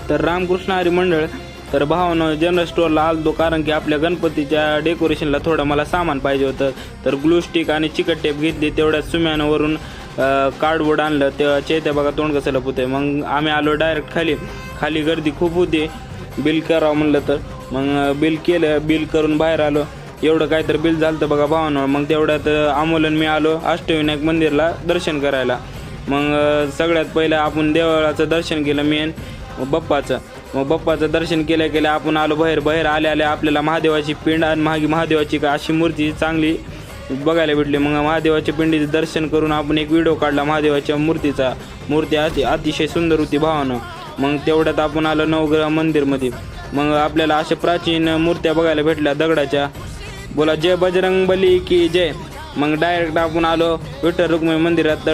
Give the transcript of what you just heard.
तर रामकृष्ण हरी मंडळ तर भावानं जनरल स्टोअरला आलतो, कारण की आपल्या गणपतीच्या डेकोरेशनला थोडं मला सामान पाहिजे होतं. तर ग्लू स्टिक आणि चिकट टेप घेतली, तेवढ्याच सुम्यानं वरून कार्डबोर्ड आणलं. तेव्हा चेत्या बघा तोंड कसं लपवतंय. मग आम्ही आलो डायरेक्ट खाली गर्दी खूप होती. बिल करावं म्हणलं तर मग बिल केलं. बिल करून बाहेर आलो. एवढं काय तर बिल झालं तर बघा भावानं. मग तेवढ्यात अमोलन मी आलो अष्टविनायक मंदिरला दर्शन करायला. मग सगळ्यात पहिलं आपण देवळाचं दर्शन केलं मेन बाप्पाचं. मग बाप्पाचं दर्शन केल्या आपण आलो बाहेर आल्या आपल्याला महादेवाची पिंड आणि महादेवाची का अशी मूर्ती चांगली बघायला भेटली. मग महादेवाच्या पिंडीचं दर्शन करून आपण एक व्हिडिओ काढला महादेवाच्या मूर्ती अतिशय सुंदर होती भावानं. मग तेवढ्यात आपण आलो नवग्रह मंदिरमध्ये. मग आपल्याला अशा प्राचीन मूर्त्या बघायला भेटल्या दगडाच्या. बोला जय बजरंग बली की जय. मग डायरेक्ट आपण आलो विठ्ठल रुक्मिणी मंदिरात.